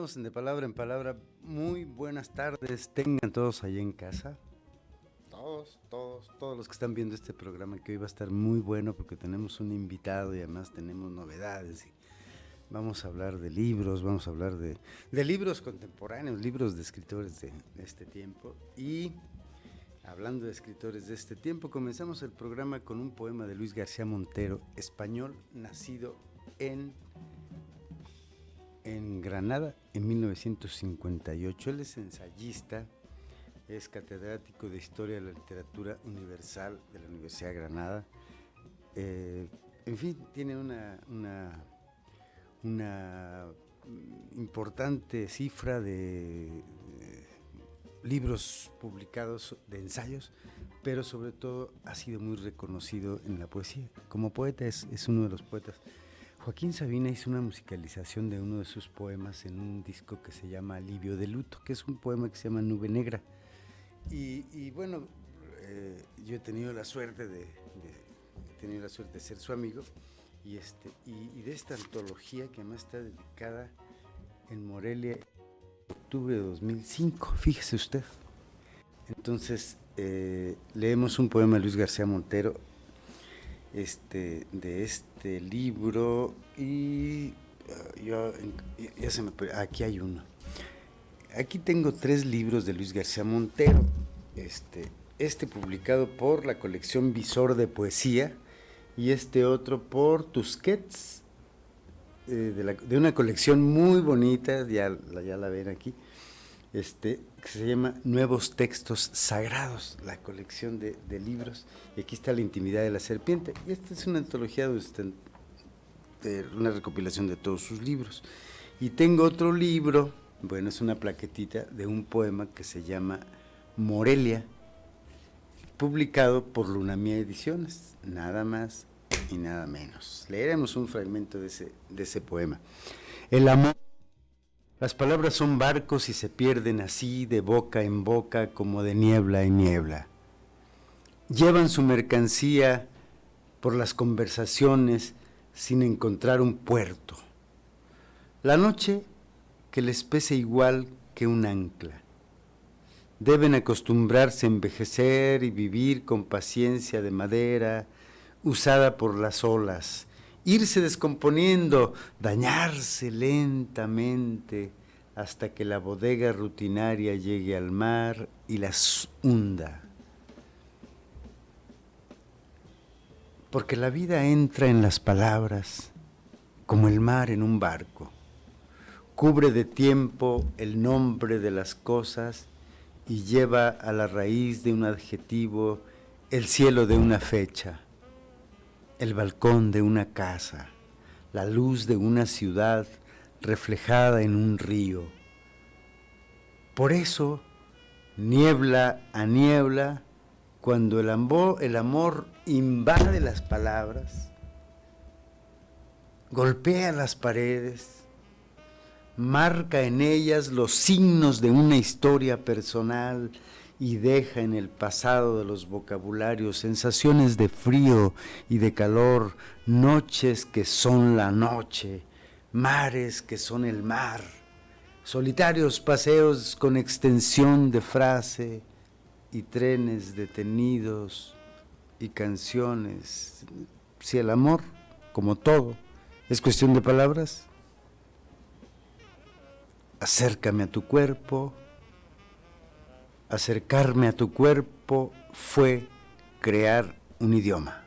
Estamos en De Palabra en Palabra. Muy buenas tardes, tengan todos allá en casa. Todos los que están viendo este programa, que hoy va a estar muy bueno porque tenemos un invitado y además tenemos novedades. Y vamos a hablar de libros, vamos a hablar de libros contemporáneos, libros de escritores de este tiempo. Y hablando de escritores de este tiempo, comenzamos el programa con un poema de Luis García Montero, español, nacido en Granada en 1958. Él es ensayista, es catedrático de Historia de la Literatura Universal de la Universidad de Granada. En fin, tiene una importante cifra de libros publicados de ensayos, pero sobre todo ha sido muy reconocido en la poesía. Como poeta es uno de los poetas. Joaquín Sabina hizo una musicalización de uno de sus poemas en un disco que se llama Alivio de Luto, que es un poema que se llama Nube Negra. Y bueno, yo he tenido la suerte de ser su amigo y de esta antología que además está dedicada en Morelia en octubre de 2005, fíjese usted. Entonces, leemos un poema de Luis García Montero de este libro y ya se me... Aquí hay uno. Aquí tengo 3 libros de Luis García Montero, publicado por la colección Visor de Poesía y otro por Tusquets, de una colección muy bonita, ya la ven aquí, que se llama Nuevos Textos Sagrados, la colección de libros, y aquí está La Intimidad de la Serpiente, y esta es una antología de una recopilación de todos sus libros. Y tengo otro libro, bueno, es una plaquetita de un poema que se llama Morelia, publicado por Lunamía Ediciones, nada más y nada menos. Leeremos un fragmento de ese poema. El amor. Las palabras son barcos y se pierden así de boca en boca como de niebla en niebla. Llevan su mercancía por las conversaciones sin encontrar un puerto. La noche que les pese igual que un ancla. Deben acostumbrarse a envejecer y vivir con paciencia de madera usada por las olas, irse descomponiendo, dañarse lentamente hasta que la bodega rutinaria llegue al mar y las hunda. Porque la vida entra en las palabras como el mar en un barco, cubre de tiempo el nombre de las cosas y lleva a la raíz de un adjetivo el cielo de una fecha, el balcón de una casa, la luz de una ciudad reflejada en un río. Por eso, niebla a niebla, cuando el amor invade las palabras, golpea las paredes, marca en ellas los signos de una historia personal y deja en el pasado de los vocabularios sensaciones de frío y de calor, noches que son la noche, mares que son el mar, solitarios paseos con extensión de frase y trenes detenidos y canciones. Si el amor, como todo, es cuestión de palabras, acércame a tu cuerpo. Acercarme a tu cuerpo fue crear un idioma.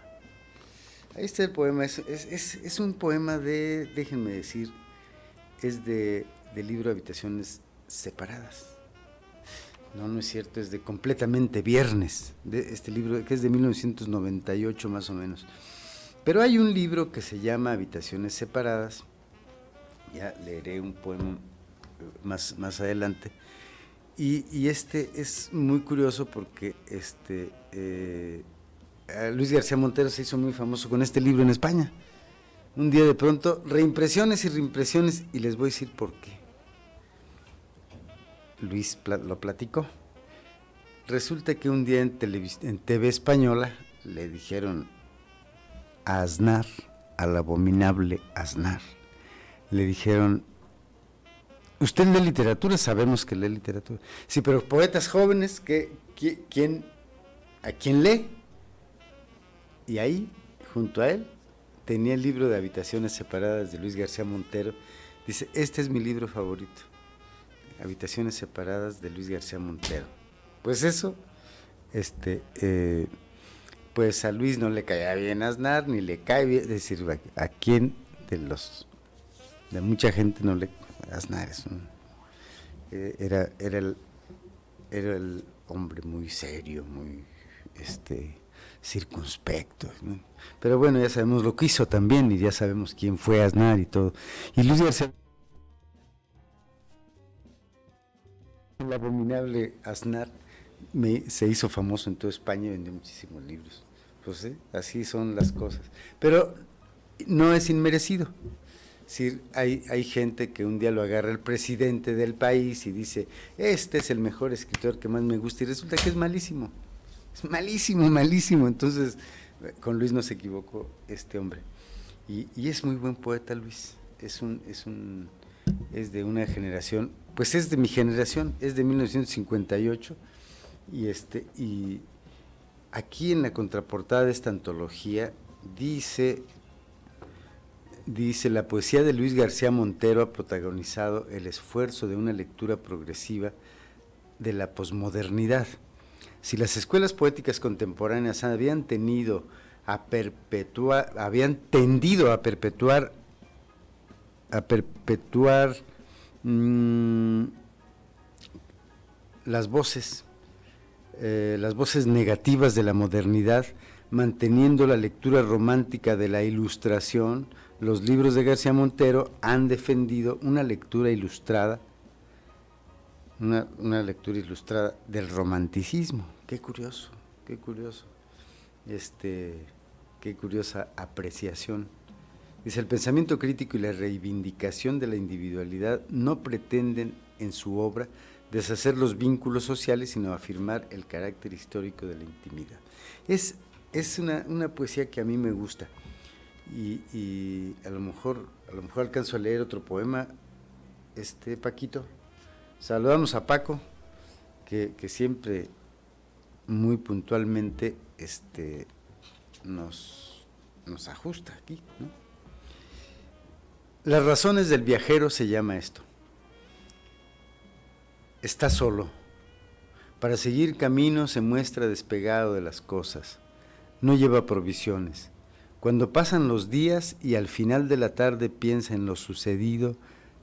Ahí está el poema, es un poema déjenme decir, es del libro Habitaciones Separadas. No es cierto, es de Completamente Viernes, de este libro que es de 1998 más o menos. Pero hay un libro que se llama Habitaciones Separadas, ya leeré un poema más adelante. Y es muy curioso porque Luis García Montero se hizo muy famoso con este libro en España. Un día de pronto, reimpresiones y reimpresiones, y les voy a decir por qué. Luis lo platicó. Resulta que un día en TV Española le dijeron a Aznar, al abominable Aznar, le dijeron: Usted lee literatura, sabemos que lee literatura. Sí, pero poetas jóvenes, ¿a quién lee? Y ahí, junto a él, tenía el libro de Habitaciones Separadas de Luis García Montero. Dice, este es mi libro favorito, Habitaciones Separadas de Luis García Montero. Pues eso, pues a Luis no le caía bien Aznar, ni le cae bien, es decir, a quién de mucha gente no le... Aznar era el hombre muy serio, muy circunspecto, ¿no? Pero bueno, ya sabemos lo que hizo también y ya sabemos quién fue Aznar y todo. Y Luis García, el abominable Aznar, se hizo famoso en toda España y vendió muchísimos libros. Pues así son las cosas. Pero no es inmerecido. Es decir, hay gente que un día lo agarra el presidente del país y dice, este es el mejor escritor que más me gusta, y resulta que es malísimo. Es malísimo, malísimo. Entonces, con Luis no se equivocó este hombre. Y es muy buen poeta, Luis. Es de una generación, pues es de mi generación, es de 1958. Y aquí en la contraportada de esta antología dice, la poesía de Luis García Montero ha protagonizado el esfuerzo de una lectura progresiva de la posmodernidad. Si las escuelas poéticas contemporáneas habían tendido a perpetuar las voces negativas de la modernidad, manteniendo la lectura romántica de la Ilustración, los libros de García Montero han defendido una lectura ilustrada, una lectura ilustrada del romanticismo. Qué curioso, qué curioso, qué curiosa apreciación. Dice, el pensamiento crítico y la reivindicación de la individualidad no pretenden en su obra deshacer los vínculos sociales, sino afirmar el carácter histórico de la intimidad. Es una poesía que a mí me gusta, y a lo mejor alcanzo a leer otro poema, Paquito. Saludamos a Paco, que siempre muy puntualmente nos ajusta aquí, ¿no? Las razones del viajero se llama esto. Está solo. Para seguir camino se muestra despegado de las cosas. No lleva provisiones. Cuando pasan los días y al final de la tarde piensa en lo sucedido,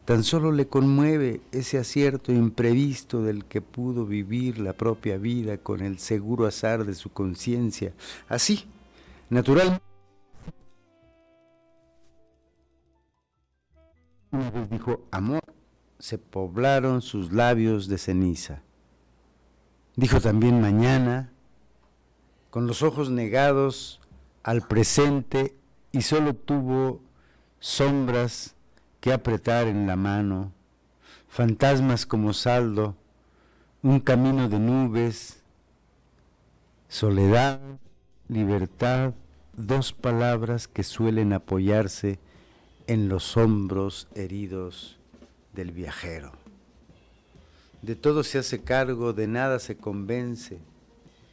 tan solo le conmueve ese acierto imprevisto del que pudo vivir la propia vida con el seguro azar de su conciencia. Así, naturalmente. Una vez dijo, amor, se poblaron sus labios de ceniza. Dijo también mañana, con los ojos negados al presente, y solo tuvo sombras que apretar en la mano, fantasmas como saldo, un camino de nubes, soledad, libertad, dos palabras que suelen apoyarse en los hombros heridos del viajero. De todo se hace cargo, de nada se convence.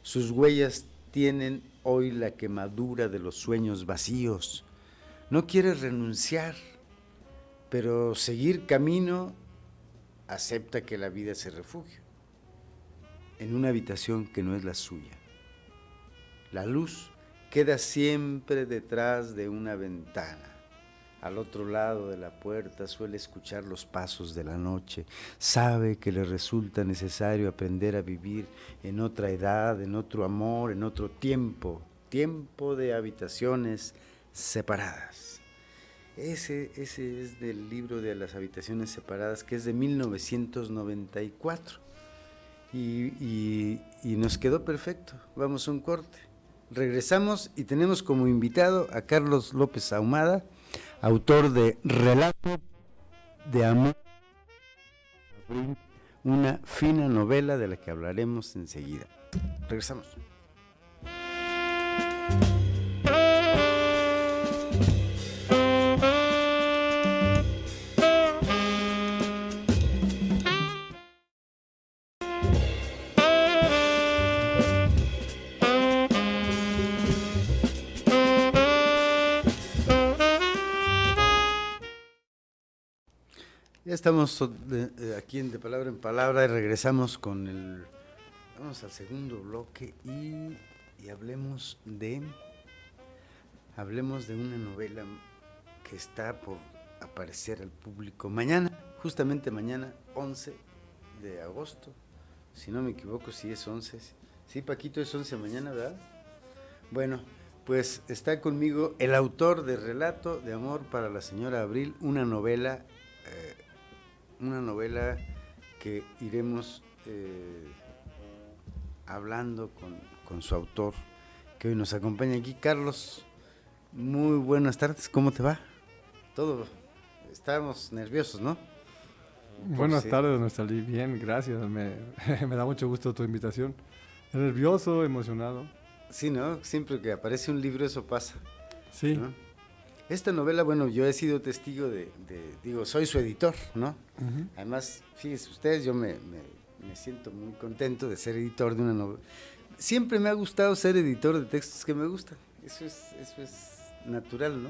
Sus huellas tienen hoy la quemadura de los sueños vacíos. No quiere renunciar, pero seguir camino acepta que la vida se refugia en una habitación que no es la suya. La luz queda siempre detrás de una ventana. Al otro lado de la puerta suele escuchar los pasos de la noche. Sabe que le resulta necesario aprender a vivir en otra edad, en otro amor, en otro tiempo de habitaciones separadas. Ese es del libro de las habitaciones separadas, que es de 1994. Y nos quedó perfecto. Vamos a un corte. Regresamos y tenemos como invitado a Carlos López Ahumada, autor de Relato de Amor, una fina novela de la que hablaremos enseguida. Regresamos. Ya estamos aquí en De Palabra en Palabra y regresamos vamos al segundo bloque y hablemos de una novela que está por aparecer al público mañana, justamente mañana, 11 de agosto, si no me equivoco, si es 11. Sí, Paquito, es 11 mañana, ¿verdad? Bueno, pues está conmigo el autor de Relato de Amor para la señora Abril, una novela que iremos hablando con su autor, que hoy nos acompaña aquí. Carlos, muy buenas tardes, ¿cómo te va? Todo, estábamos nerviosos, ¿no? Buenas tardes, Nestalí. Bien, gracias. Me da mucho gusto tu invitación. Nervioso, emocionado. Sí, ¿no? Siempre que aparece un libro eso pasa. Sí. ¿No? Esta novela, bueno, yo he sido testigo digo, soy su editor, ¿no? Uh-huh. Además, fíjense ustedes, yo me siento muy contento de ser editor de una novela. Siempre me ha gustado ser editor de textos que me gustan. Eso es natural, ¿no?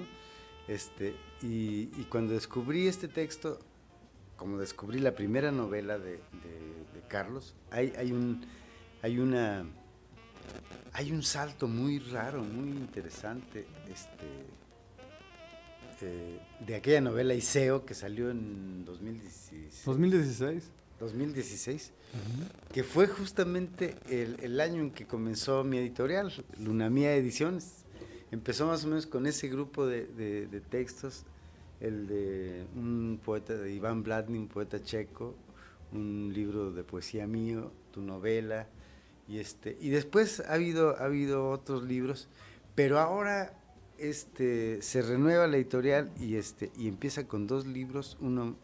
Y cuando descubrí este texto, como descubrí la primera novela de Carlos, hay un salto muy raro, muy interesante, de aquella novela Iseo que salió en 2016. 2016, uh-huh. Que fue justamente el año en que comenzó mi editorial, Luna Mía Ediciones. Empezó más o menos con ese grupo de textos, el de un poeta de Iván Blatný, un poeta checo, un libro de poesía mío, tu novela, y después ha habido otros libros, pero ahora se renueva la editorial y empieza con dos libros, uno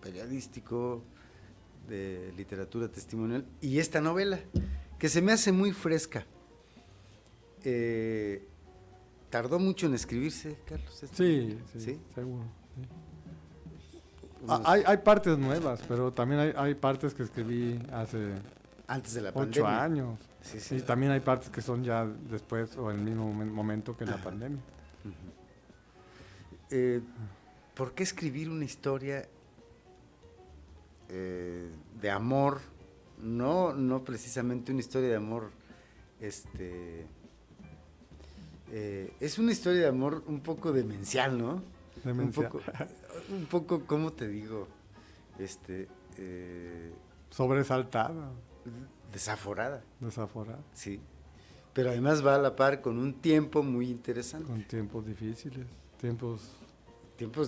periodístico de literatura testimonial y esta novela que se me hace muy fresca. ¿Tardó mucho en escribirse, Carlos? Sí, seguro. Sí. Hay partes nuevas, pero también hay partes que escribí hace antes de la 8 pandemia. años. Sí. Y también hay partes que son ya después o en el mismo momento que la pandemia. Uh-huh. ¿Por qué escribir una historia de amor? No precisamente una historia de amor, es una historia de amor un poco demencial, ¿no? Demencial. Un poco, ¿cómo te digo? Sobresaltada. Desaforada. Sí. Pero además va a la par con un tiempo muy interesante. Con tiempos difíciles, tiempos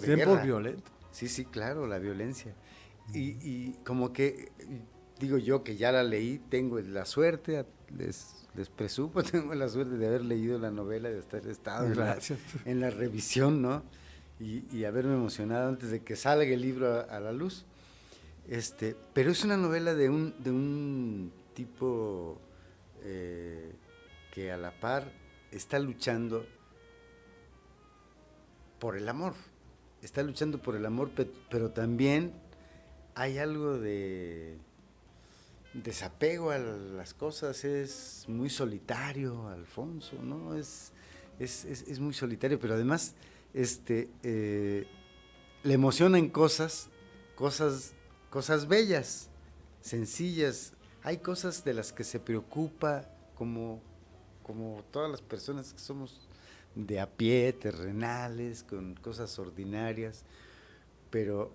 de guerra. Violentos. Sí, claro, la violencia. Y como que, digo yo que ya la leí, tengo la suerte, les presumo, tengo la suerte de haber leído la novela, de haber estado en la revisión, ¿no? Y haberme emocionado antes de que salga el libro a la luz. Pero es una novela de un tipo que a la par está luchando por el amor. Está luchando por el amor, pero también hay algo de desapego a las cosas. Es muy solitario, Alfonso, ¿no? Es muy solitario, pero además le emocionan cosas bellas, sencillas. Hay cosas de las que se preocupa como todas las personas que somos de a pie, terrenales, con cosas ordinarias, pero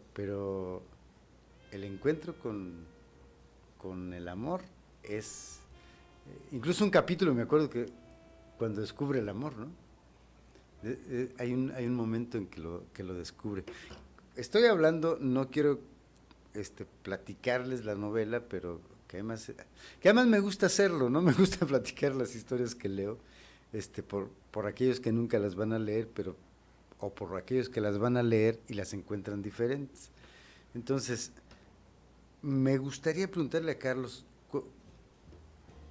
el encuentro con el amor es, incluso un capítulo, me acuerdo que cuando descubre el amor, ¿no? Hay un momento en que lo descubre. Estoy hablando, no quiero platicarles la novela, pero que además me gusta hacerlo, ¿no? Me gusta platicar las historias que leo, por aquellos que nunca las van a leer, o por aquellos que las van a leer y las encuentran diferentes. Entonces, me gustaría preguntarle a Carlos,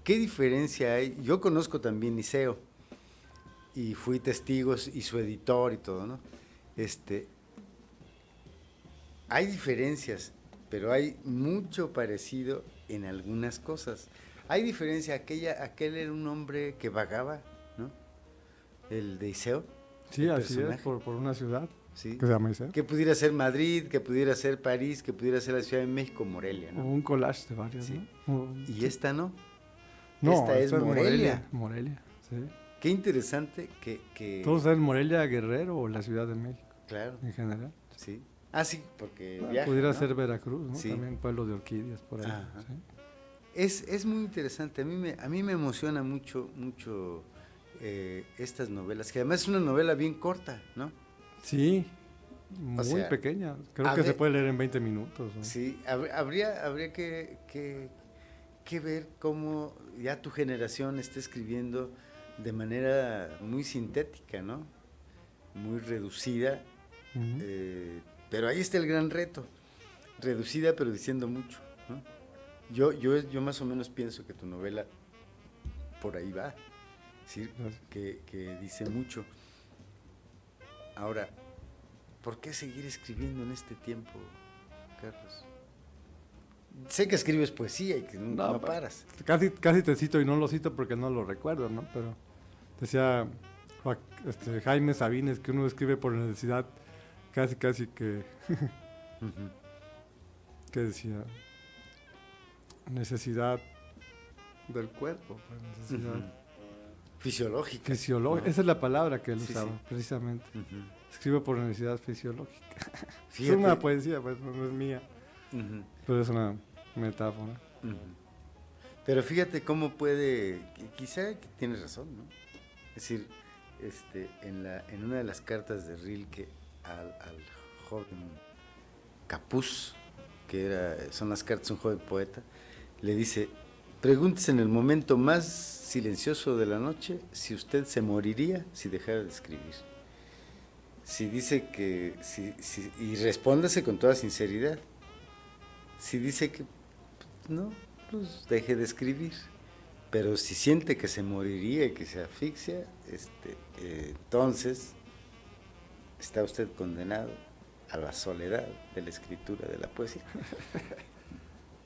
¿qué diferencia hay? Yo conozco también Iseo, y fui testigo y su editor y todo, ¿no? Hay diferencias, pero hay mucho parecido en algunas cosas. Hay diferencia, aquel era un hombre que vagaba, ¿no? El de Iseo. Sí, así es, por una ciudad. Sí. Que se llama Iseo. Que pudiera ser Madrid, que pudiera ser París, que pudiera ser la Ciudad de México, Morelia, ¿no? Un collage de varios, Sí. ¿no? Y esta no. No, esta es Morelia. Morelia, sí. Qué interesante que... ¿Todos saben Morelia, Guerrero o la Ciudad de México Claro, en general? sí. Ah, sí, porque viaja, Pudiera ¿no? ser Veracruz, ¿no? Sí. También pueblo de orquídeas por ahí. Ajá. ¿Sí? Es muy interesante, a mí me emociona mucho estas novelas, que además es una novela bien corta, ¿no? Sí, muy sea, pequeña. Creo que se puede leer en 20 minutos. ¿No? Sí, habría que ver cómo ya tu generación está escribiendo de manera muy sintética, ¿no? Muy reducida, Uh-huh. pero ahí está el gran reto, reducida pero diciendo mucho, ¿no? Yo más o menos pienso que tu novela por ahí va, ¿sí? que dice mucho. Ahora, ¿por qué seguir escribiendo en este tiempo, Carlos? Sé que escribes poesía y que no paras. Casi te cito y no lo cito porque no lo recuerdo, ¿no? Pero decía Jaime Sabines que uno escribe por necesidad, casi que... Uh-huh. que decía... Necesidad del cuerpo, pues, necesidad... Fisiológica. Fisiológica, esa es la palabra que él Sí, usaba, sí. precisamente. Uh-huh. Escribo por necesidad fisiológica. Fíjate. Es una poesía, pues no es mía, Uh-huh. pero es una metáfora. Uh-huh. Pero fíjate cómo puede, quizá que tienes razón, ¿no? Es decir, en una de las cartas de Rilke al joven Capuz, son las cartas de un joven poeta, le dice: pregúntese en el momento más silencioso de la noche si usted se moriría si dejara de escribir. Si dice que, y respóndase con toda sinceridad. Si dice que no, pues deje de escribir. Pero si siente que se moriría y que se asfixia, entonces está usted condenado a la soledad de la escritura de la poesía.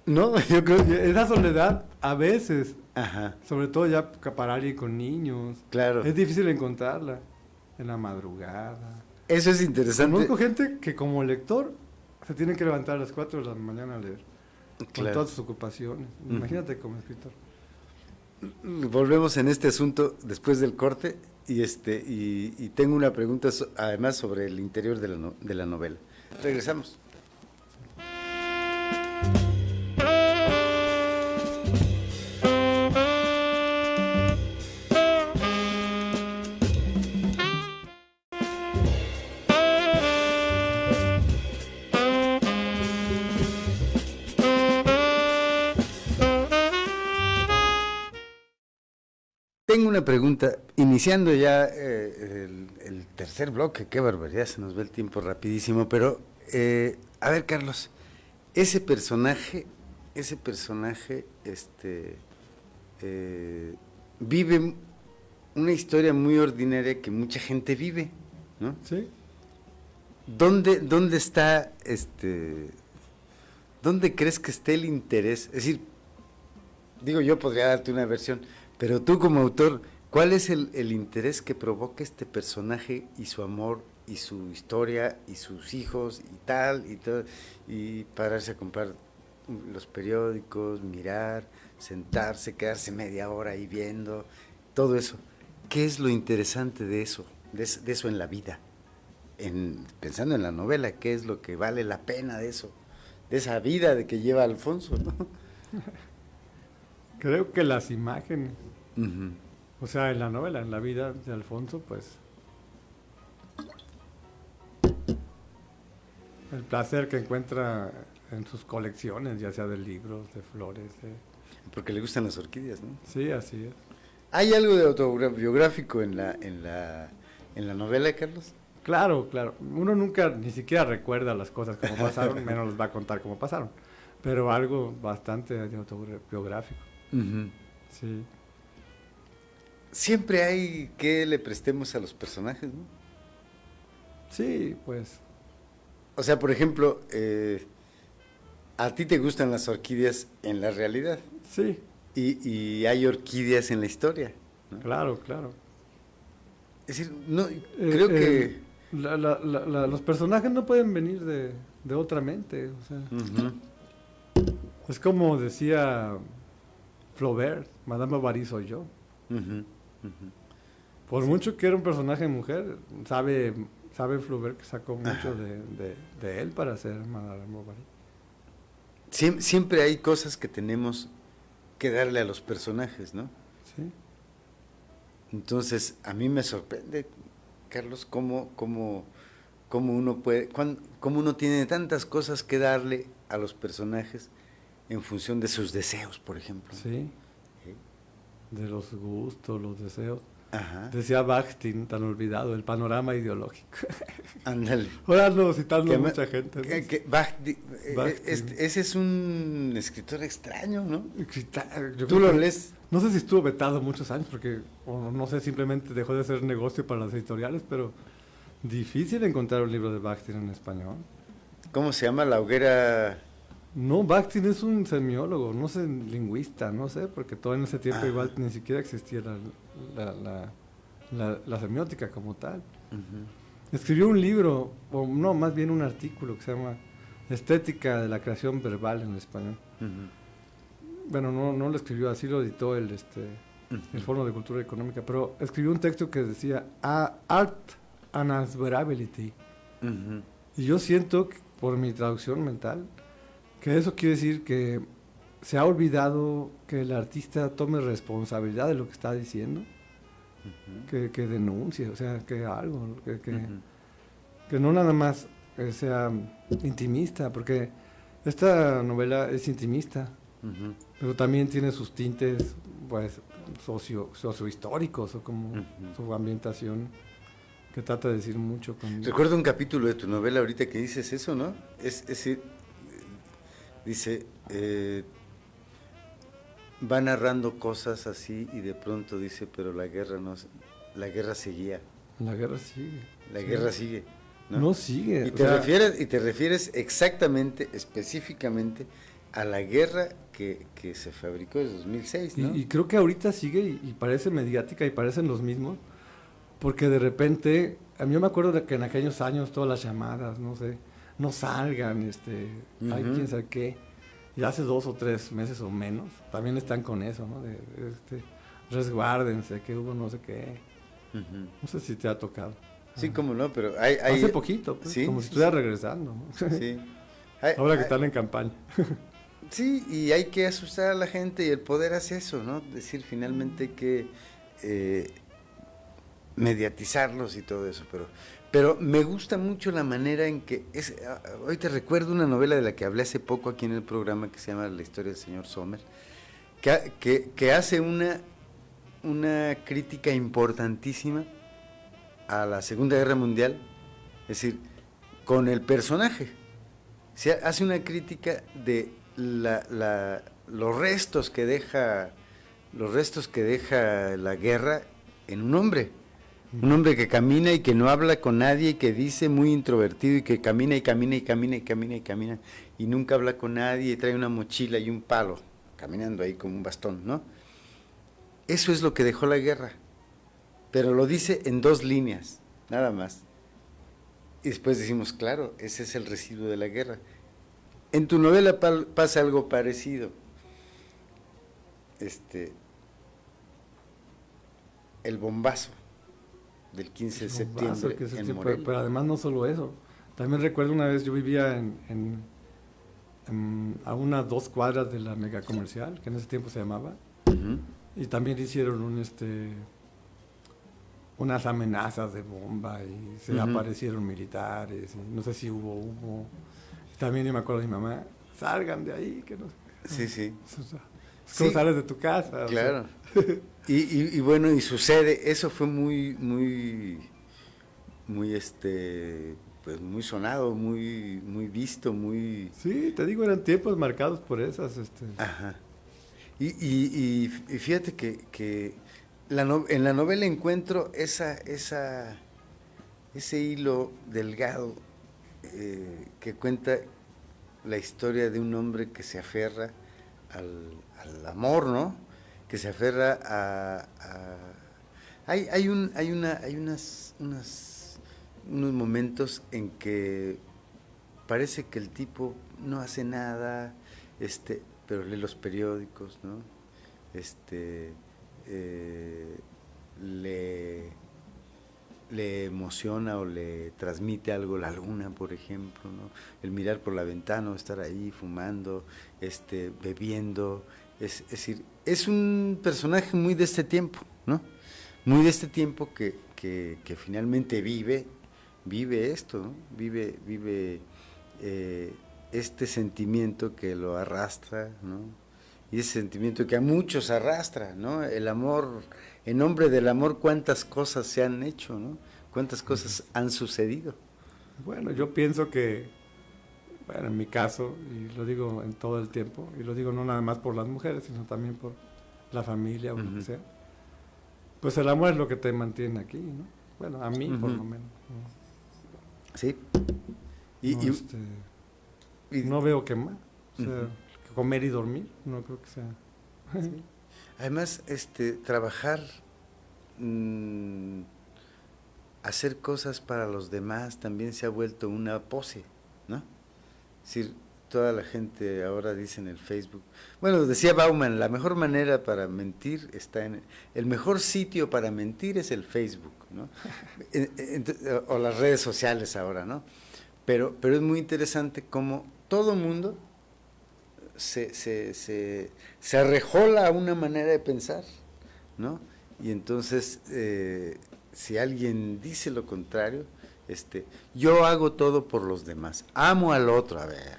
No, yo creo que esa soledad a veces, Ajá, sobre todo ya para alguien con niños, claro. es difícil encontrarla en la madrugada. Eso es interesante. Conozco gente que como lector se tiene que levantar a las 4 de la mañana a leer, con Claro. todas sus ocupaciones. Imagínate como escritor. Volvemos en este asunto después del corte y tengo una pregunta además sobre el interior de la novela. Regresamos. Tengo una pregunta, iniciando ya el tercer bloque, qué barbaridad, se nos va el tiempo rapidísimo, pero a ver, Carlos, ese personaje vive una historia muy ordinaria que mucha gente vive, ¿no? ¿Sí? ¿Dónde está, dónde crees que esté el interés? Es decir, digo, yo podría darte una versión, pero tú como autor, ¿cuál es el interés que provoca este personaje y su amor y su historia y sus hijos y tal y todo, y pararse a comprar los periódicos, mirar, sentarse, quedarse media hora ahí viendo, todo eso? ¿Qué es lo interesante de eso en la vida? Pensando en la novela, ¿qué es lo que vale la pena de eso? De esa vida de que lleva Alfonso, ¿no? Creo que las imágenes, Uh-huh. o sea, en la novela, en la vida de Alfonso, pues el placer que encuentra en sus colecciones, ya sea de libros, de flores. Porque le gustan las orquídeas, ¿no? Sí, así es. ¿Hay algo de autobiográfico en la novela, Carlos? Claro, claro. Uno nunca ni siquiera recuerda las cosas como pasaron, menos les va a contar cómo pasaron. Pero algo bastante de autobiográfico. Uh-huh. Sí. Siempre hay que le prestemos a los personajes, ¿no? Sí, pues. O sea, por ejemplo, a ti te gustan las orquídeas en la realidad Sí, y hay orquídeas en la historia, ¿no? claro, claro. Es decir, no, creo que Los personajes no pueden venir de otra mente, o sea, es como decía Flaubert, Madame Bovary soy yo. Por mucho que era un personaje mujer, sabe Flaubert que sacó mucho de él para hacer Madame Bovary. Siempre hay cosas que tenemos que darle a los personajes, ¿no? Sí. Entonces, a mí me sorprende, Carlos, cómo uno puede, cómo uno tiene tantas cosas que darle a los personajes en función de sus deseos, por ejemplo. Sí. De los gustos, los deseos. Ajá. Decía Bakhtin, tan olvidado, el panorama ideológico. Ándale. Ahora ando citando a mucha gente, ¿no? Bakhtin. Ese es un escritor extraño, ¿no? ¿Tú lo lees? No sé si estuvo vetado muchos años, porque, o no sé, simplemente dejó de ser negocio para las editoriales, pero difícil encontrar un libro de Bakhtin en español. ¿Cómo se llama? La hoguera... No, Bakhtin es un semiólogo, no sé, lingüista, no sé, porque todo en ese tiempo igual ni siquiera existía la semiótica como tal. Escribió un libro, o no, más bien un artículo que se llama Estética de la creación verbal en español. Bueno, no lo escribió, así lo editó el Foro de Cultura Económica, pero escribió un texto que decía Art and Answerability. Y yo siento, por mi traducción mental, que eso quiere decir que se ha olvidado que el artista tome responsabilidad de lo que está diciendo, que denuncie, o sea, que algo, que no nada más sea intimista, porque esta novela es intimista, pero también tiene sus tintes, pues, sociohistóricos, o como su ambientación, que trata de decir mucho. Recuerdo un capítulo de tu novela ahorita que dices eso, ¿no? Es decir, dice, va narrando cosas así y de pronto dice, pero la guerra seguía. La guerra sigue. La guerra sigue, ¿no? No sigue. Y te refieres exactamente, específicamente, a la guerra que se fabricó en 2006, ¿no? Y creo que ahorita sigue y parece mediática y parecen los mismos, porque de repente, a mí me acuerdo de que en aquellos años todas las llamadas, no sé, no salgan, hay quién sabe qué, y hace 2 o 3 meses o menos, también están con eso, ¿no? Resguárdense, que hubo no sé qué, no sé si te ha tocado. Sí, cómo no, pero hace poquito, pues, ¿sí? como si estuviera regresando, ¿no? Sí. Ahora que están en campaña. Sí, y hay que asustar a la gente y el poder hace eso, ¿no? Decir, finalmente hay que mediatizarlos y todo eso, pero me gusta mucho la manera en que hoy te recuerdo una novela de la que hablé hace poco aquí en el programa que se llama La historia del señor Sommer, que hace una crítica importantísima a la Segunda Guerra Mundial, es decir, con el personaje. Se hace una crítica de los restos que deja la guerra en un hombre que camina y que no habla con nadie, y que dice muy introvertido y que camina y camina y camina y camina y camina y nunca habla con nadie y trae una mochila y un palo, caminando ahí como un bastón, ¿no? Eso es lo que dejó la guerra, pero lo dice en 2 líneas, nada más. Y después decimos, claro, ese es el residuo de la guerra. En tu novela pasa algo parecido. El bombazo del 15 de septiembre en Morelia. Pero además no solo eso. También recuerdo una vez yo vivía a unas 2 cuadras de la mega comercial, que en ese tiempo se llamaba, y también hicieron unas amenazas de bomba y se aparecieron militares, y no sé si hubo. También yo me acuerdo de mi mamá, salgan de ahí, que no. Sí, sí. Es como sales de tu casa. Claro. O sea. Y bueno, y sucede, eso fue muy pues muy sonado, muy visto, muy... Sí, te digo, eran tiempos marcados por esas. Ajá. Y fíjate que en la novela encuentro ese hilo delgado que cuenta la historia de un hombre que se aferra al amor, ¿no? Que se aferra hay unas unos momentos en que parece que el tipo no hace nada, pero lee los periódicos, ¿no? Le emociona o le transmite algo la luna, por ejemplo, ¿no? El mirar por la ventana, o estar ahí fumando, bebiendo, es decir, es un personaje muy de este tiempo, ¿no? Muy de este tiempo que finalmente vive esto, ¿no? Vive este sentimiento que lo arrastra, ¿no? Y ese sentimiento que a muchos arrastra, ¿no? El amor, en nombre del amor, cuántas cosas se han hecho, ¿no? Cuántas cosas han sucedido. Bueno, yo pienso que, bueno, en mi caso, y lo digo en todo el tiempo, y lo digo no nada más por las mujeres, sino también por la familia o lo que sea, pues el amor es lo que te mantiene aquí, ¿no? Bueno, a mí por lo menos. ¿No? Sí. No veo qué más. O sea, comer y dormir, no creo que sea. Sí. Además, trabajar, hacer cosas para los demás también se ha vuelto una pose, ¿no? Es decir, toda la gente ahora dice en el Facebook, bueno, decía Bauman, la mejor manera para mentir está el mejor sitio para mentir es el Facebook, ¿no? O las redes sociales ahora, ¿no? Pero es muy interesante cómo todo mundo se arrejola a una manera de pensar, ¿no? Y entonces, si alguien dice lo contrario, yo hago todo por los demás, amo al otro, a ver,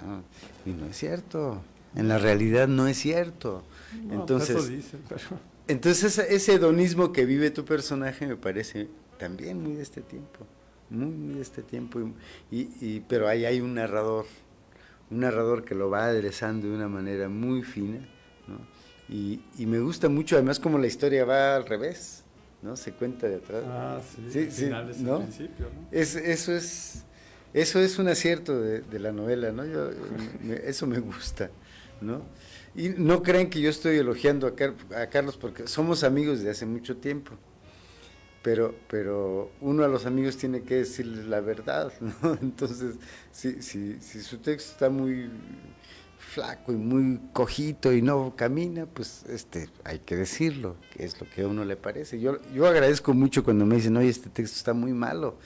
¿no? Y no es cierto, en la realidad no es cierto. No, entonces, eso dicen, pero... entonces ese hedonismo que vive tu personaje me parece también muy de este tiempo, muy de este tiempo, pero ahí hay un narrador que lo va aderezando de una manera muy fina, ¿no? Y me gusta mucho además como la historia va al revés, ¿no? Se cuenta de atrás. Ah, sí, finales ¿no? al principio, ¿no? Eso es un acierto de la novela, ¿no? Eso me gusta, ¿no? Y no crean que yo estoy elogiando a Carlos porque somos amigos de hace mucho tiempo. Pero uno a los amigos tiene que decirles la verdad, ¿no? Entonces, si su texto está muy flaco y muy cojito y no camina, pues hay que decirlo, que es lo que a uno le parece. Yo agradezco mucho cuando me dicen, oye, este texto está muy malo,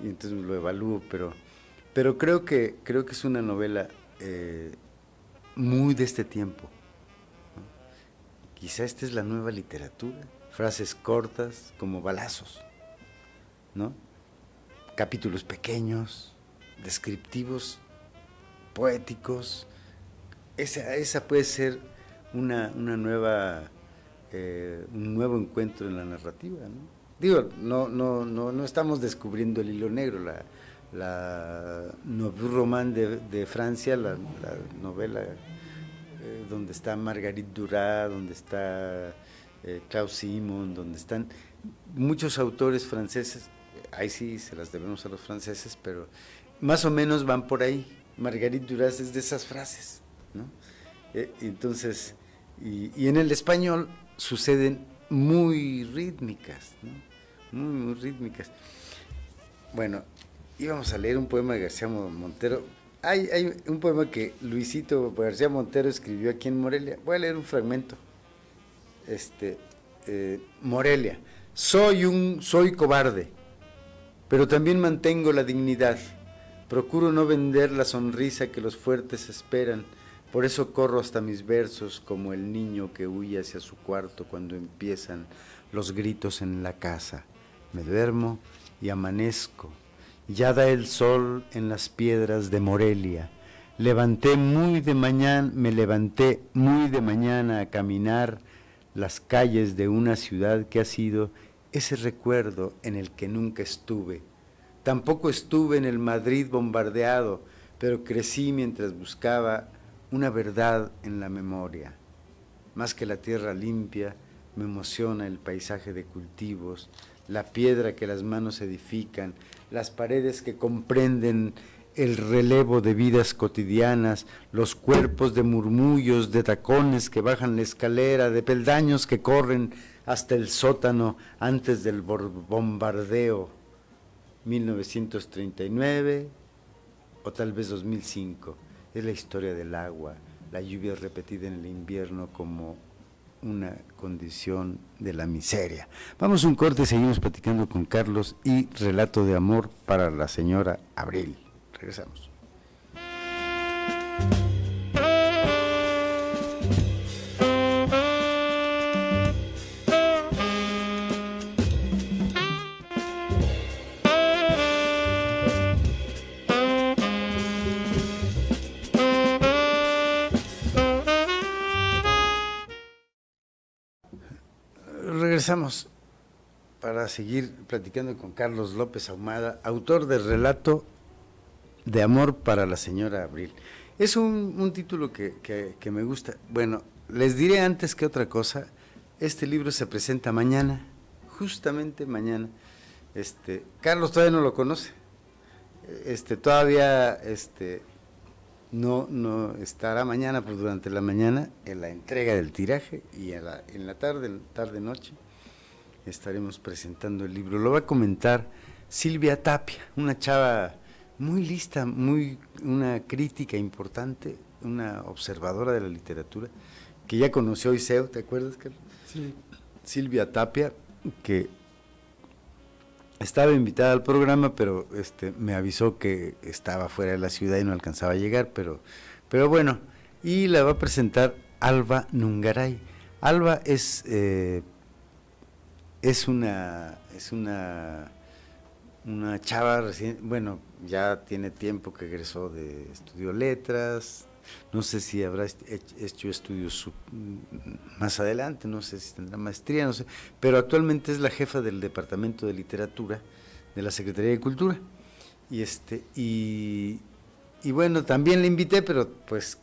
y entonces lo evalúo, pero creo que es una novela muy de este tiempo, ¿no? Quizá esta es la nueva literatura. Frases cortas como balazos, ¿no? Capítulos pequeños, descriptivos, poéticos. Esa puede ser una nueva, un nuevo encuentro en la narrativa, ¿no? Digo, no estamos descubriendo el hilo negro, la Nouveau Roman de Francia, la novela donde está Marguerite Duras, donde está Klaus Simon, donde están muchos autores franceses, ahí sí se las debemos a los franceses, pero más o menos van por ahí. Marguerite Duras es de esas frases, ¿no? Entonces, y en el español suceden muy rítmicas, ¿no? Muy rítmicas. Bueno, íbamos a leer un poema de García Montero. Hay un poema que Luisito García Montero escribió aquí en Morelia. Voy a leer un fragmento. Morelia. Soy cobarde, pero también mantengo la dignidad. Procuro no vender la sonrisa que los fuertes esperan. Por eso corro hasta mis versos como el niño que huye hacia su cuarto cuando empiezan los gritos en la casa. Me duermo y amanezco. Ya da el sol en las piedras de Morelia. Me levanté muy de mañana a caminar las calles de una ciudad que ha sido ese recuerdo en el que nunca estuve. Tampoco estuve en el Madrid bombardeado, pero crecí mientras buscaba una verdad en la memoria. Más que la tierra limpia, me emociona el paisaje de cultivos, la piedra que las manos edifican, las paredes que comprenden el relevo de vidas cotidianas, los cuerpos de murmullos, de tacones que bajan la escalera, de peldaños que corren hasta el sótano antes del bombardeo. 1939 o tal vez 2005. Es la historia del agua, la lluvia repetida en el invierno como una condición de la miseria. Vamos a un corte, seguimos platicando con Carlos y Relato de amor para la señora Abril. Regresamos. Regresamos para seguir platicando con Carlos López Ahumada, autor del Relato de amor para la señora Abril. Es un título que me gusta. Bueno, les diré antes que otra cosa, este libro se presenta mañana, justamente mañana. Carlos todavía no lo conoce. Todavía no estará mañana, pero durante la mañana en la entrega del tiraje y en la tarde noche estaremos presentando el libro. Lo va a comentar Silvia Tapia, una chava muy lista, una crítica importante, una observadora de la literatura, que ya conoció Iseo, ¿te acuerdas, Carlos? Sí. Silvia Tapia, que estaba invitada al programa, pero me avisó que estaba fuera de la ciudad y no alcanzaba a llegar, pero bueno, y la va a presentar Alba Nungaray. Alba es una chava recién, bueno, ya tiene tiempo que egresó estudió letras, no sé si habrá hecho estudios más adelante, no sé si tendrá maestría, no sé, pero actualmente es la jefa del Departamento de Literatura de la Secretaría de Cultura. Y bueno, también la invité, pero pues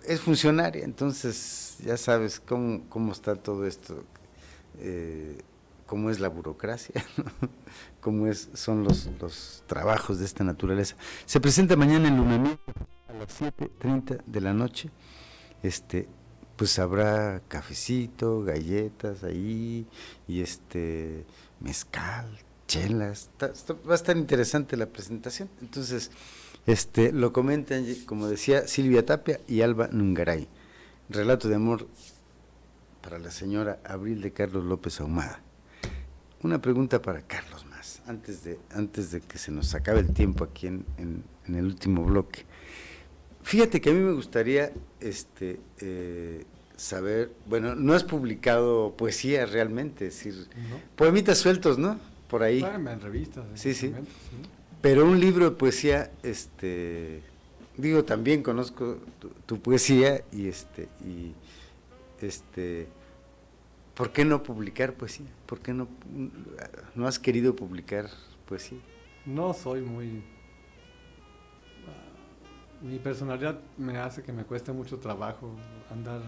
es funcionaria, entonces ya sabes cómo está todo esto, cómo es la burocracia, ¿no? Cómo son los trabajos de esta naturaleza. Se presenta mañana en Lunamiento a las 7:30 de la noche. Pues habrá cafecito, galletas ahí, y mezcal, chelas. Va a estar interesante la presentación. Entonces, lo comentan, como decía, Silvia Tapia y Alba Nungaray. Relato de amor para la señora Abril, de Carlos López Ahumada. Una pregunta para Carlos más, antes de que se nos acabe el tiempo aquí en el último bloque. Fíjate que a mí me gustaría saber, bueno, no has publicado poesía realmente, es decir, ¿No? Poemitas sueltos, ¿no? Por ahí. Bueno, en revistas. Sí. Pero un libro de poesía, digo, también conozco tu poesía y ¿por qué no publicar poesía? ¿Por qué no has querido publicar poesía? No soy muy... mi personalidad me hace que me cueste mucho trabajo andar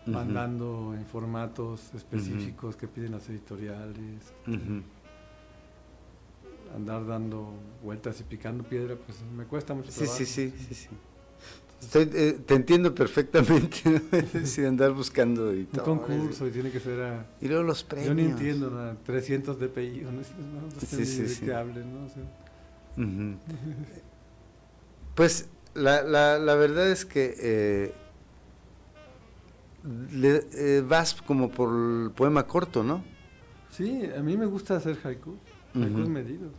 mandando en formatos específicos que piden las editoriales, andar dando vueltas y picando piedra, pues me cuesta mucho trabajo. Sí. Te entiendo perfectamente, ¿no? Sí, andar buscando y todo. Un concurso y tiene que ser y luego los premios. Yo ni entiendo, ¿no? 300 DPI, no sé ni de qué hablen, ¿no? O sea, pues la verdad es que vas como por el poema corto, ¿no? Sí, a mí me gusta hacer haikus medidos.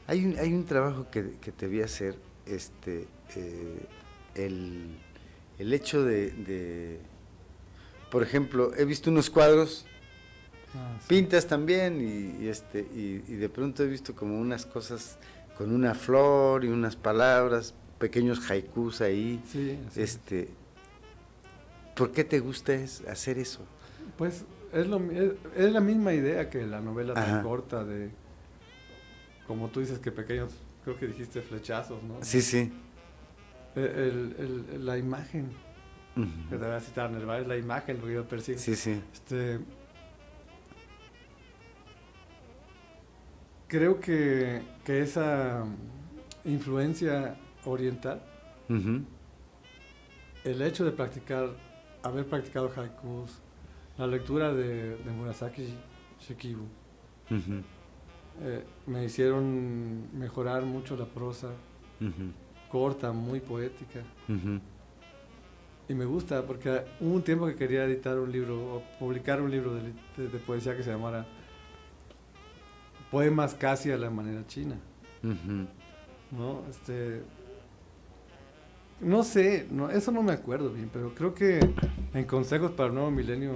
Hay un trabajo que te vi hacer, el hecho de, por ejemplo, he visto unos cuadros, sí. Pintas también, y de pronto he visto como unas cosas con una flor y unas palabras, pequeños haikus ahí. Sí, ¿Por qué te gusta hacer eso? Pues es la misma idea que la novela tan corta de, como tú dices, que pequeños, creo que dijiste flechazos, ¿no? Sí. La imagen, que te voy a citar, Nerval, es la imagen lo que yo persigo. Sí. Creo que esa influencia oriental, el hecho de haber practicado haikus, la lectura de Murasaki Shikibu, me hicieron mejorar mucho la prosa, corta, muy poética. Y me gusta porque hubo un tiempo que quería editar un libro o publicar un libro de poesía que se llamara Poemas casi a la manera china. ¿No? No sé, eso no me acuerdo bien, pero creo que en Consejos para el Nuevo Milenio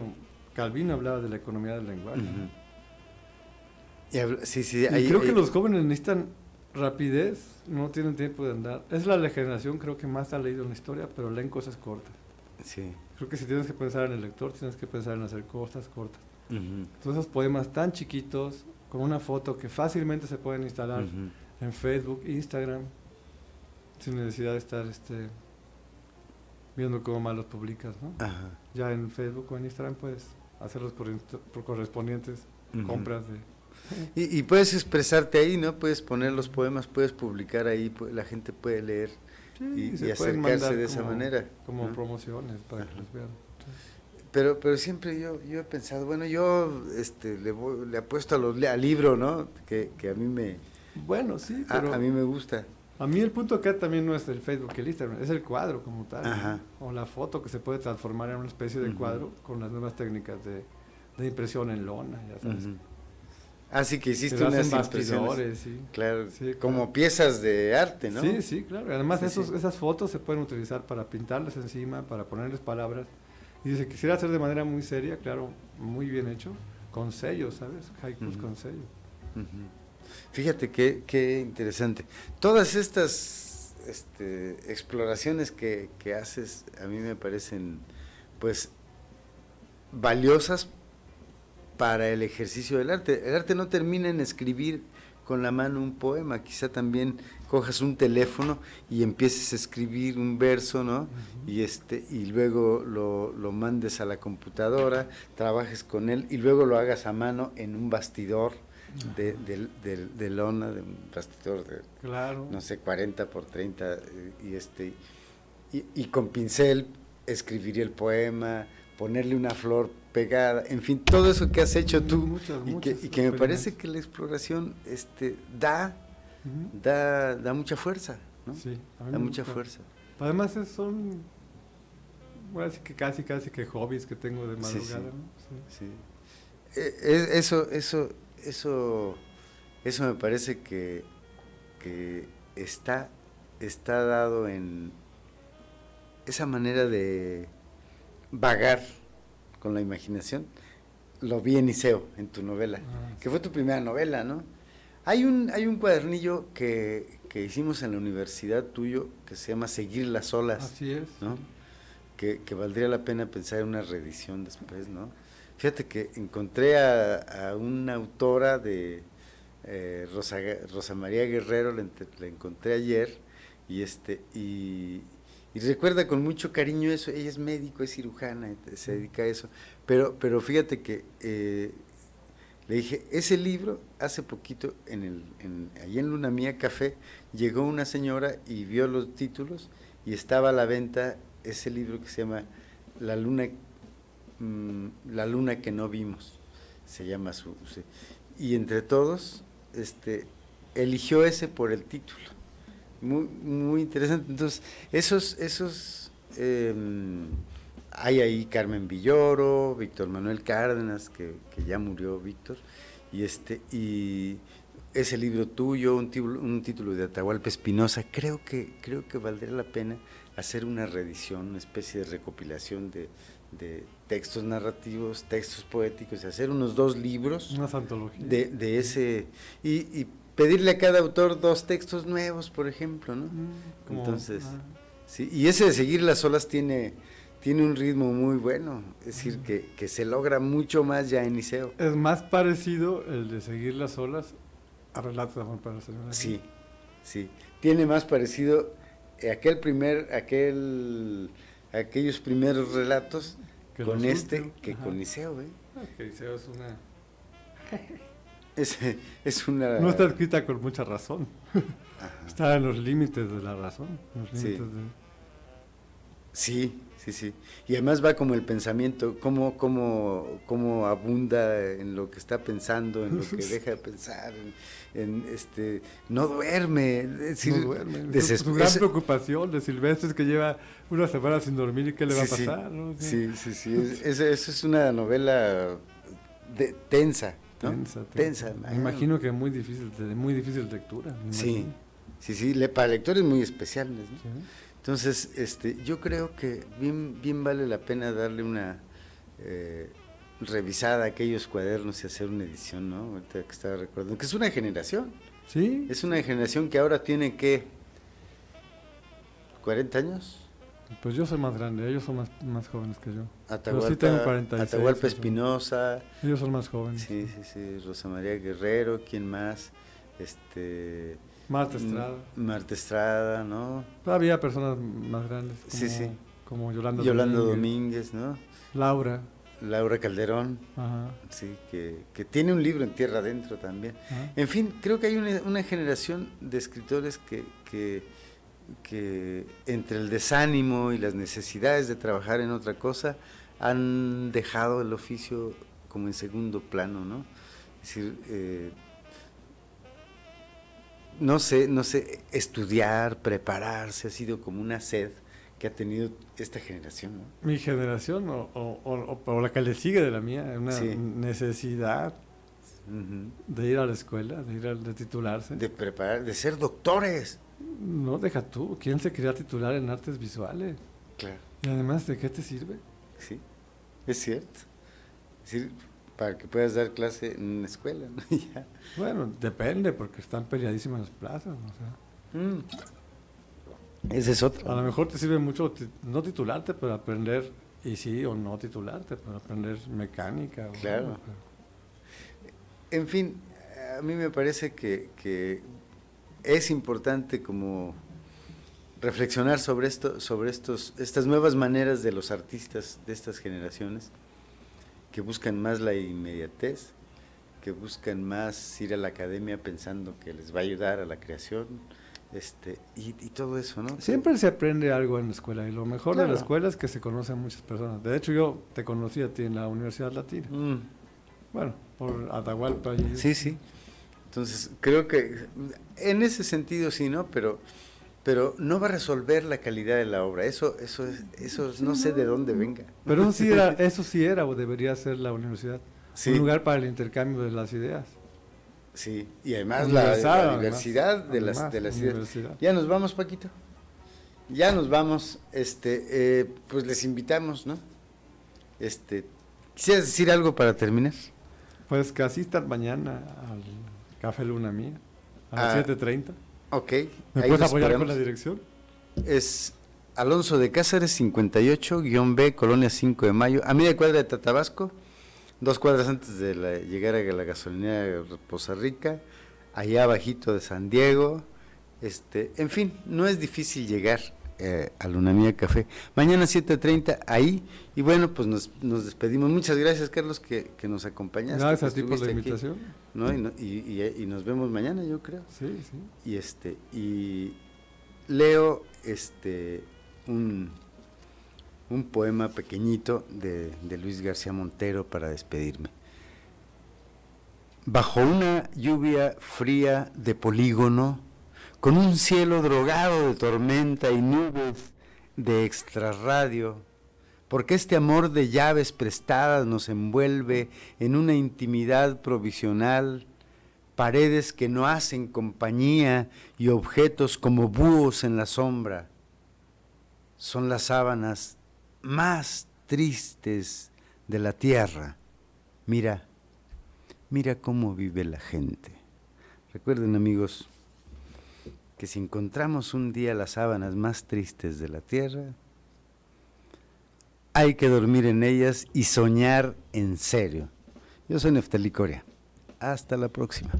Calvino hablaba de la economía del lenguaje. Sí, y creo que los jóvenes necesitan rapidez, no tienen tiempo de andar. Es la generación creo que más ha leído en la historia, pero leen cosas cortas. Sí. Creo que si tienes que pensar en el lector, tienes que pensar en hacer cosas cortas. Entonces esos poemas tan chiquitos, con una foto que fácilmente se pueden instalar en Facebook, Instagram, sin necesidad de estar viendo cómo más los publicas, ¿no? Ya en Facebook o en Instagram puedes hacer los correspondientes compras de... Y puedes expresarte ahí, ¿no? Puedes poner los poemas, puedes publicar ahí, la gente puede leer y acercarse de esa manera. Como promociones para que los vean. Pero siempre yo he pensado, bueno, yo le apuesto al libro, ¿no? Que a mí me... Bueno, sí, pero... A mí me gusta. A mí el punto acá también no es el Facebook y el Instagram, es el cuadro como tal, ¿no? O la foto que se puede transformar en una especie de cuadro con las nuevas técnicas de impresión en lona, ya sabes. Así que hiciste unas impresiones, sí. Claro, sí, como claro. Piezas de arte, ¿no? Sí, claro. Además esas fotos se pueden utilizar para pintarlas encima, para ponerles palabras. Y si se quisiera hacer de manera muy seria, claro, muy bien hecho, con sello, ¿sabes? Haikus con sello. Fíjate qué interesante. Todas estas exploraciones que haces a mí me parecen pues valiosas para el ejercicio del arte. El arte no termina en escribir con la mano un poema, quizá también cojas un teléfono y empieces a escribir un verso, ¿no? Y luego lo mandes a la computadora, trabajes con él y luego lo hagas a mano en un bastidor de lona, de un bastidor de, claro, no sé, 40 por 30, y con pincel escribiría el poema, ponerle una flor pegada, en fin, todo eso que has hecho tú, muchas y que me parece que la exploración da mucha fuerza, ¿no? Sí, da mucha fuerza. Además son, bueno, así que casi que hobbies que tengo de madrugada, sí. ¿No? Sí. Eso me parece que está dado en esa manera de vagar con la imaginación. Lo vi en Iseo, en tu novela, que fue tu primera novela, ¿no? Hay un cuadernillo que hicimos en la universidad tuyo que se llama Seguir las olas. Así es. ¿No? Que valdría la pena pensar en una reedición después, ¿no? Fíjate que encontré a una autora de Rosa María Guerrero, la encontré ayer, y recuerda con mucho cariño eso. Ella es médico, es cirujana, se dedica a eso, pero fíjate que le dije, ese libro, hace poquito, allí en Luna Mía Café, llegó una señora y vio los títulos, y estaba a la venta ese libro que se llama La Luna que no vimos, se llama y entre todos, eligió ese por el título. Muy, muy interesante. Entonces, hay ahí Carmen Villoro, Víctor Manuel Cárdenas, que ya murió Víctor, y ese libro tuyo, un título de Atahualpa Espinosa. Creo que valdría la pena hacer una reedición, una especie de recopilación de textos narrativos, textos poéticos, y hacer unos 2 libros, unas antologías de ese, y pedirle a cada autor 2 textos nuevos, por ejemplo, ¿no? Entonces, sí, y ese de Seguir las olas tiene un ritmo muy bueno, es decir, que se logra mucho más ya en Iseo. Es más parecido el de Seguir las olas a Relatos de amor para la señora. Sí, tiene más parecido aquellos primeros relatos que con con Iseo, que Iseo es una... es una... No está escrita con mucha razón. Está en los límites de la razón. Sí, sí, sí. Y además va como el pensamiento, cómo abunda en lo que está pensando, en lo que deja de pensar, no duerme, es decir, No duerme. Su gran preocupación de Silvestre es que lleva una semana sin dormir y qué le va a pasar, ¿no? O sea, sí. Eso es una novela tensa, ¿no? Tensa. Me imagino que muy difícil lectura. Sí, para lectores muy especiales, ¿no? Sí. Entonces, yo creo que bien vale la pena darle una revisada a aquellos cuadernos y hacer una edición, ¿no? Ahorita que estaba recordando, que es una generación. Sí. Es una generación que ahora tiene, ¿qué? ¿40 años? Pues yo soy más grande, ellos son más jóvenes que yo. Atahualpa, Yo sí tengo 46. Atahualpa Espinosa. Ellos son más jóvenes. Sí. Rosa María Guerrero, ¿quién más? Marta Estrada, ¿no? Había personas más grandes. Como Yolanda Domínguez, ¿no? Laura Calderón. Ajá. Sí, que tiene un libro en Tierra Adentro también. Ajá. En fin, creo que hay una generación de escritores que entre el desánimo y las necesidades de trabajar en otra cosa han dejado el oficio como en segundo plano, ¿no? Es decir, no sé, estudiar, prepararse ha sido como una sed que ha tenido esta generación, ¿no? Mi generación o la que le sigue de la mía, una necesidad de ir a la escuela, de titularse. De preparar, de ser doctores. No, deja tú, ¿quién se quería titular en artes visuales? Claro. Y además, ¿de qué te sirve? Sí, es cierto. Es decir, para que puedas dar clase en una escuela, ¿no? Ya. Bueno, depende, porque están peleadísimas las plazas, o sea. Ese es otro. A lo mejor te sirve mucho no titularte, pero aprender, y sí o no titularte, pero aprender mecánica. Claro. Algo, En fin, a mí me parece que es importante como reflexionar sobre estas nuevas maneras de los artistas de estas generaciones que buscan más la inmediatez, que buscan más ir a la academia pensando que les va a ayudar a la creación, y todo eso, ¿no? Siempre se aprende algo en la escuela, y lo mejor de la escuela es que se conocen muchas personas. De hecho, yo te conocí a ti en la Universidad Latina. Bueno, por Atahualpa. Sí. Entonces, creo que en ese sentido sí, ¿no? Pero no va a resolver la calidad de la obra. Eso no sé de dónde venga. Pero eso sí era o debería ser la universidad. Sí. Un lugar para el intercambio de las ideas. Sí, y además la diversidad de las ideas. Ya nos vamos, Paquito. Ya nos vamos. Pues les invitamos, ¿no? ¿Quisieras decir algo para terminar? Pues que asistan mañana al Café Luna Mía, a las 7:30. Ok. ¿Me puedes apoyar con la dirección? Es Alonso de Cáceres, 58-B, Colonia 5 de Mayo, a media cuadra de Tatabasco, 2 cuadras antes de llegar a la gasolinera de Poza Rica, allá abajito de San Diego. En fin, no es difícil llegar a Luna Mía Café. Mañana 7:30 ahí, y bueno, pues nos despedimos. Muchas gracias, Carlos, que nos acompañaste. Gracias a ti por la invitación. Aquí, ¿no? Y nos vemos mañana, yo creo. Sí. Y leo un poema pequeñito de Luis García Montero para despedirme. Bajo una lluvia fría de polígono, con un cielo drogado de tormenta y nubes de extrarradio, porque este amor de llaves prestadas nos envuelve en una intimidad provisional, paredes que no hacen compañía y objetos como búhos en la sombra. Son las sábanas más tristes de la tierra. Mira cómo vive la gente. Recuerden, amigos, que si encontramos un día las sábanas más tristes de la tierra, hay que dormir en ellas y soñar en serio. Yo soy Neftalí Coria. Hasta la próxima.